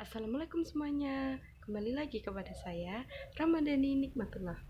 Assalamualaikum semuanya, kembali lagi kepada saya, Ramadhani Nikmatullah.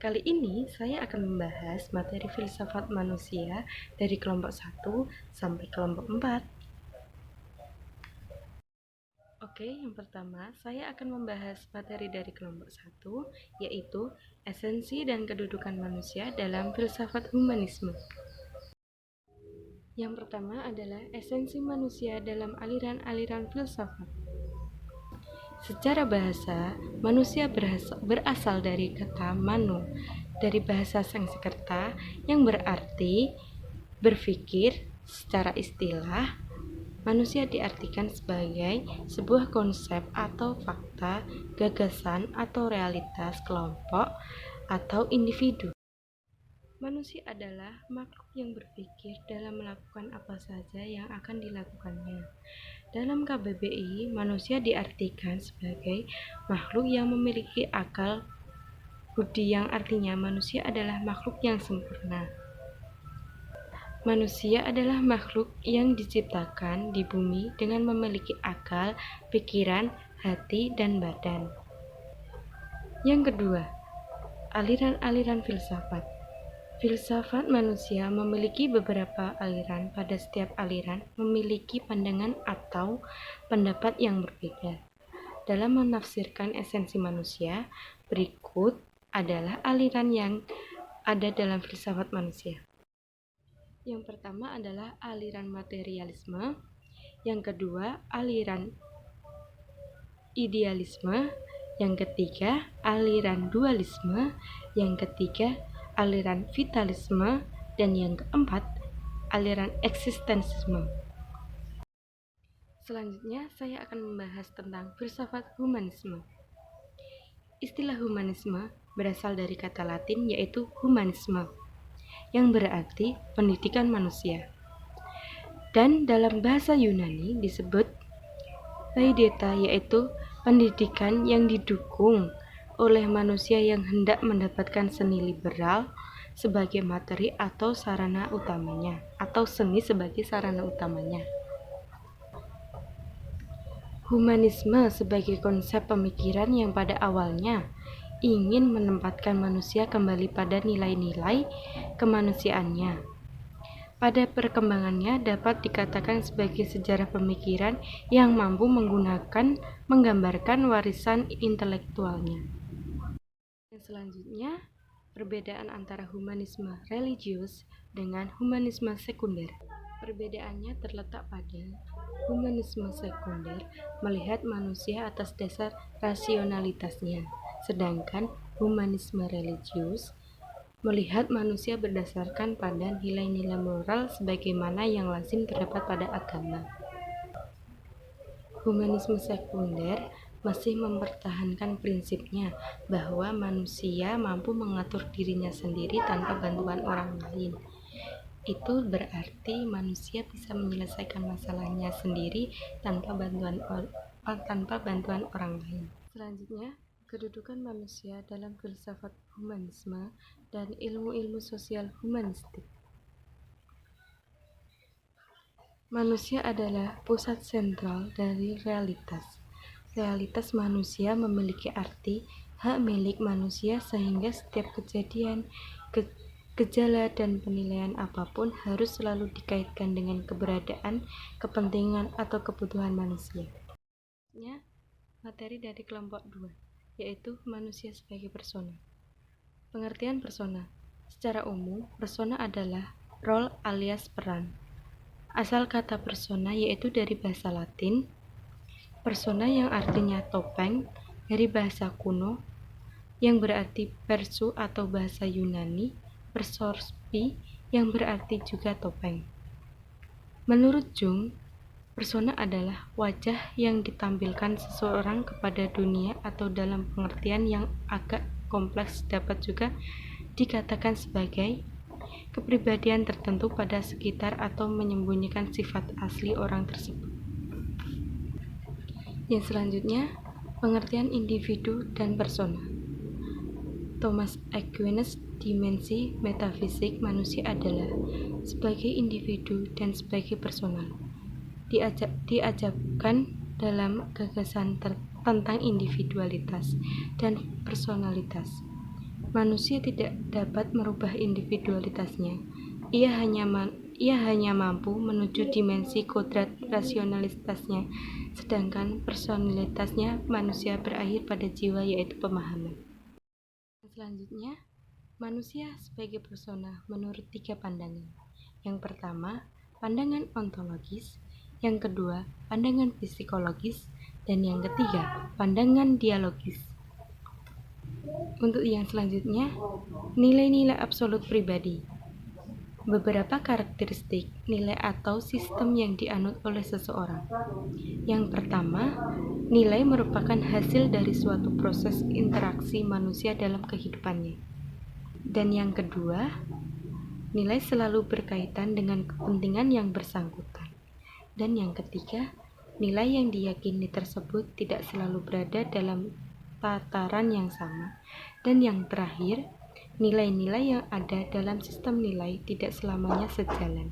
Kali ini saya akan membahas materi filsafat manusia dari kelompok 1 sampai kelompok 4. Oke, yang pertama saya akan membahas materi dari kelompok 1, yaitu esensi dan kedudukan manusia dalam filsafat humanisme. Yang pertama adalah esensi manusia dalam aliran-aliran filsafat. Secara bahasa, manusia berasal dari kata manu, dari bahasa Sanskerta yang berarti berpikir. Secara istilah, manusia diartikan sebagai sebuah konsep atau fakta, gagasan atau realitas kelompok atau individu. Manusia adalah makhluk yang berpikir dalam melakukan apa saja yang akan dilakukannya. Dalam KBBI, manusia diartikan sebagai makhluk yang memiliki akal budi, yang artinya manusia adalah makhluk yang sempurna. Manusia adalah makhluk yang diciptakan di bumi dengan memiliki akal, pikiran, hati, dan badan. Yang kedua, aliran-aliran filsafat. Filsafat manusia memiliki beberapa aliran. Pada setiap aliran memiliki pandangan atau pendapat yang berbeda. Dalam menafsirkan esensi manusia, berikut adalah aliran yang ada dalam filsafat manusia. Yang pertama adalah aliran materialisme, yang kedua aliran idealisme, yang ketiga aliran dualisme, yang ketiga aliran vitalisme, dan yang keempat aliran eksistensialisme. Selanjutnya saya akan membahas tentang filsafat humanisme. Istilah humanisme berasal dari kata Latin yaitu humanisme, yang berarti pendidikan manusia. Dan dalam bahasa Yunani disebut paideia, yaitu pendidikan yang didukung oleh manusia yang hendak mendapatkan seni liberal sebagai materi atau sarana utamanya, atau seni sebagai sarana utamanya. Humanisme sebagai konsep pemikiran yang pada awalnya ingin menempatkan manusia kembali pada nilai-nilai kemanusiaannya. Pada perkembangannya dapat dikatakan sebagai sejarah pemikiran yang mampu menggambarkan warisan intelektualnya. Yang selanjutnya, perbedaan antara humanisme religius dengan humanisme sekunder. Perbedaannya terletak pada humanisme sekunder melihat manusia atas dasar rasionalitasnya, sedangkan humanisme religius melihat manusia berdasarkan pada nilai-nilai moral sebagaimana yang lazim terdapat pada agama. Humanisme sekunder masih mempertahankan prinsipnya bahwa manusia mampu mengatur dirinya sendiri tanpa bantuan orang lain. Itu berarti manusia bisa menyelesaikan masalahnya sendiri tanpa bantuan orang lain. Selanjutnya, kedudukan manusia dalam filsafat humanisme dan ilmu-ilmu sosial humanistik. Manusia adalah pusat sentral dari realitas. Realitas manusia memiliki arti hak milik manusia, sehingga setiap kejadian, gejala, dan penilaian apapun harus selalu dikaitkan dengan keberadaan, kepentingan, atau kebutuhan manusia. Materi dari kelompok 2, yaitu manusia sebagai persona. Pengertian persona. Secara umum, persona adalah role alias peran. Asal kata persona yaitu dari bahasa Latin persona yang artinya topeng, dari bahasa kuno yang berarti persu, atau bahasa Yunani persorpi yang berarti juga topeng. Menurut Jung, persona adalah wajah yang ditampilkan seseorang kepada dunia, atau dalam pengertian yang agak kompleks dapat juga dikatakan sebagai kepribadian tertentu pada sekitar atau menyembunyikan sifat asli orang tersebut. Yang selanjutnya, pengertian individu dan persona. Thomas Aquinas, dimensi metafisik manusia adalah sebagai individu dan sebagai personal. Diajarkan dalam gagasan tentang individualitas dan personalitas. Manusia tidak dapat merubah individualitasnya. Ia hanya mampu menuju dimensi kodrat rasionalitasnya, sedangkan personalitasnya manusia berakhir pada jiwa, yaitu pemahaman. Selanjutnya, manusia sebagai persona menurut 3 pandangan. Yang pertama, pandangan ontologis. Yang kedua, pandangan psikologis. Dan yang ketiga, pandangan dialogis. Untuk yang selanjutnya, nilai-nilai absolut pribadi. Beberapa karakteristik nilai atau sistem yang dianut oleh seseorang. Yang pertama, nilai merupakan hasil dari suatu proses interaksi manusia dalam kehidupannya. Dan yang kedua, nilai selalu berkaitan dengan kepentingan yang bersangkutan. Dan yang ketiga, nilai yang diyakini tersebut tidak selalu berada dalam tataran yang sama. Dan yang terakhir, nilai-nilai yang ada dalam sistem nilai tidak selamanya sejalan.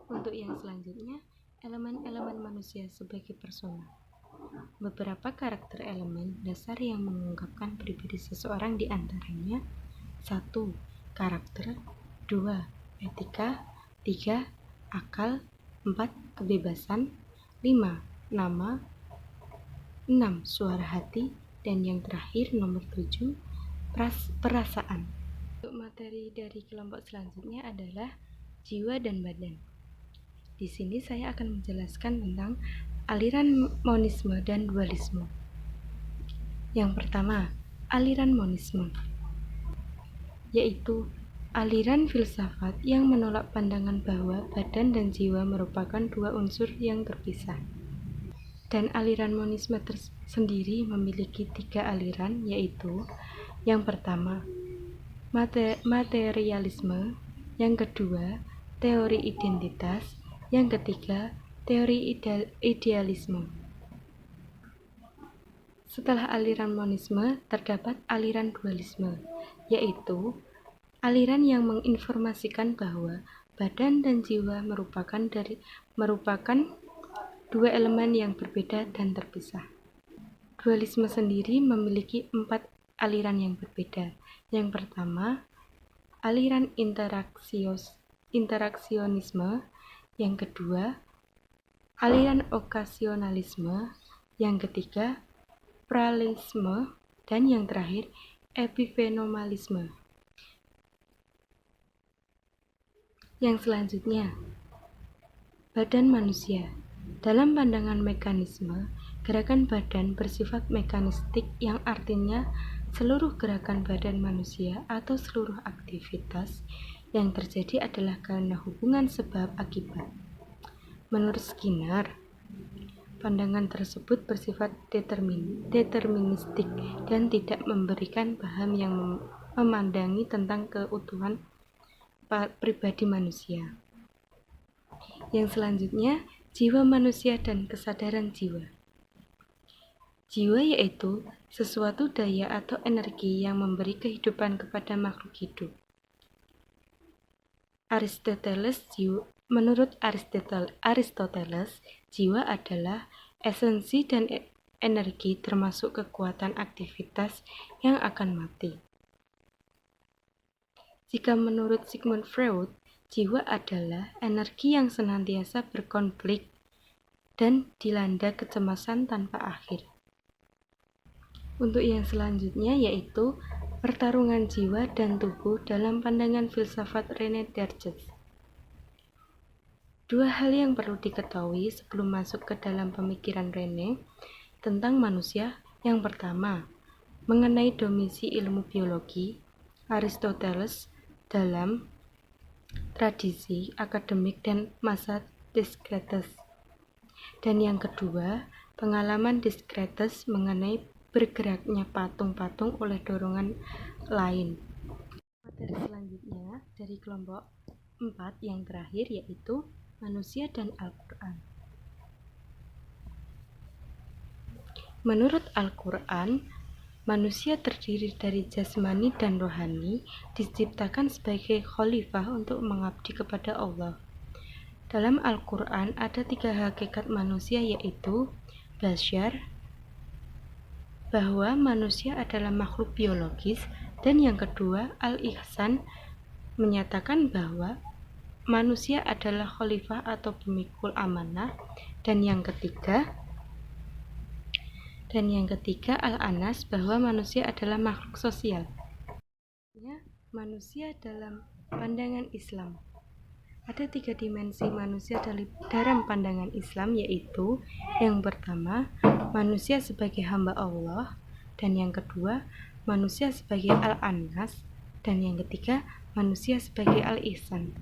Untuk yang selanjutnya, elemen-elemen manusia sebagai persona. Beberapa karakter elemen dasar yang mengungkapkan pribadi seseorang di antaranya: 1. Karakter. 2. Etika. 3. Akal. 4. Kebebasan. 5. Nama. 6. Suara hati. Dan yang terakhir, nomor 7. Perasaan. Untuk materi dari kelompok selanjutnya adalah jiwa dan badan. Di sini saya akan menjelaskan tentang aliran monisme dan dualisme. Yang pertama, aliran monisme, yaitu aliran filsafat yang menolak pandangan bahwa badan dan jiwa merupakan 2 unsur yang terpisah. Dan aliran monisme sendiri memiliki 3 aliran, yaitu yang pertama, materialisme, yang kedua, teori identitas, yang ketiga, teori idealisme. Setelah aliran monisme, terdapat aliran dualisme, yaitu aliran yang menginformasikan bahwa badan dan jiwa merupakan 2 elemen yang berbeda dan terpisah. Dualisme sendiri memiliki 4 aliran yang berbeda. Yang pertama, aliran interaksionisme. Yang kedua, aliran okasionalisme. Yang ketiga, pluralisme. Dan yang terakhir, epifenomenalisme. Yang selanjutnya, badan manusia. Dalam pandangan mekanisme, gerakan badan bersifat mekanistik, yang artinya seluruh gerakan badan manusia atau seluruh aktivitas yang terjadi adalah karena hubungan sebab akibat. Menurut Skinner, pandangan tersebut bersifat deterministik dan tidak memberikan paham yang memandangi tentang keutuhan pribadi manusia. Yang selanjutnya, jiwa manusia dan kesadaran jiwa. Jiwa yaitu sesuatu daya atau energi yang memberi kehidupan kepada makhluk hidup. Menurut Aristoteles, jiwa adalah esensi dan energi termasuk kekuatan aktivitas yang akan mati. Jika menurut Sigmund Freud, jiwa adalah energi yang senantiasa berkonflik dan dilanda kecemasan tanpa akhir. Untuk yang selanjutnya yaitu pertarungan jiwa dan tubuh dalam pandangan filsafat René Descartes. 2 hal yang perlu diketahui sebelum masuk ke dalam pemikiran René tentang manusia. Yang pertama, mengenai domisi ilmu biologi, Aristoteles dalam tradisi akademik dan masa Descartes. Dan yang kedua, pengalaman Descartes mengenai bergeraknya patung-patung oleh dorongan lain. Materi selanjutnya dari kelompok 4 yang terakhir yaitu manusia dan Al-Quran. Menurut Al-Quran, manusia terdiri dari jasmani dan rohani, diciptakan sebagai khalifah untuk mengabdi kepada Allah. Dalam Al-Quran ada 3 hakikat manusia, yaitu Bashar, bahwa manusia adalah makhluk biologis, dan yang kedua Al-Ihsan menyatakan bahwa manusia adalah khalifah atau pemikul amanah, dan yang ketiga Al-Anas, bahwa manusia adalah makhluk sosial. Manusia dalam pandangan Islam. Ada 3 dimensi manusia dalam pandangan Islam, yaitu yang pertama, manusia sebagai hamba Allah, dan yang kedua, manusia sebagai Al-Anas, dan yang ketiga, manusia sebagai Al-Ihsan.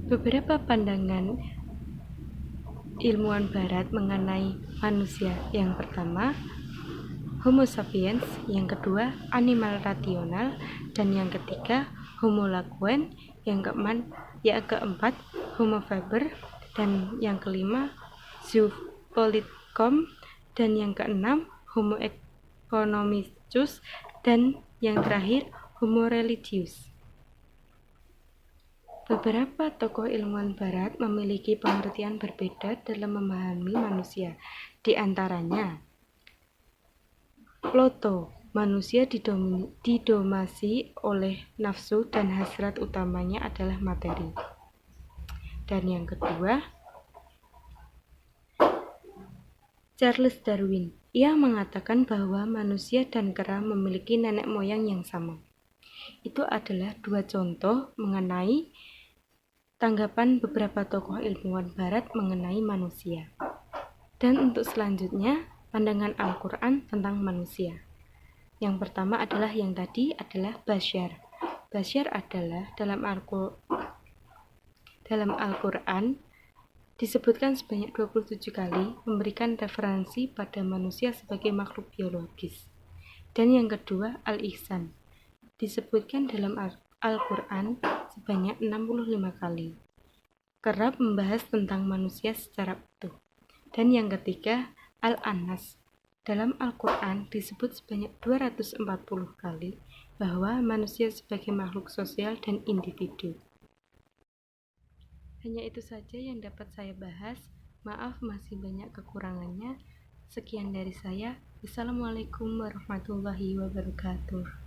Beberapa pandangan ilmuwan barat mengenai manusia. Yang pertama, Homo sapiens, yang kedua animal rasional, dan yang ketiga Homo laquen, yang keempat Homo faber, dan yang kelima Zoopolitcom, dan yang keenam Homo economicus, dan yang terakhir Homo religius. Beberapa tokoh ilmuwan barat memiliki pengertian berbeda dalam memahami manusia. Di antaranya Plato, manusia didomasi oleh nafsu dan hasrat utamanya adalah materi. Dan yang kedua, Charles Darwin. Ia mengatakan bahwa manusia dan kera memiliki nenek moyang yang sama. Itu adalah 2 contoh mengenai tanggapan beberapa tokoh ilmuwan barat mengenai manusia. Dan untuk selanjutnya, pandangan Al-Quran tentang manusia. Yang pertama adalah yang tadi adalah Bashar. Bashar adalah dalam Al-Quran disebutkan sebanyak 27 kali, memberikan referensi pada manusia sebagai makhluk biologis. Dan yang kedua, Al-Ihsan, disebutkan dalam Al-Quran sebanyak 65 kali, kerap membahas tentang manusia secara utuh. Dan yang ketiga, Al-Anas, dalam Al-Quran disebut sebanyak 240 kali bahwa manusia sebagai makhluk sosial dan individu. Hanya itu saja yang dapat saya bahas. Maaf masih banyak kekurangannya. Sekian dari saya. Wassalamualaikum warahmatullahi wabarakatuh.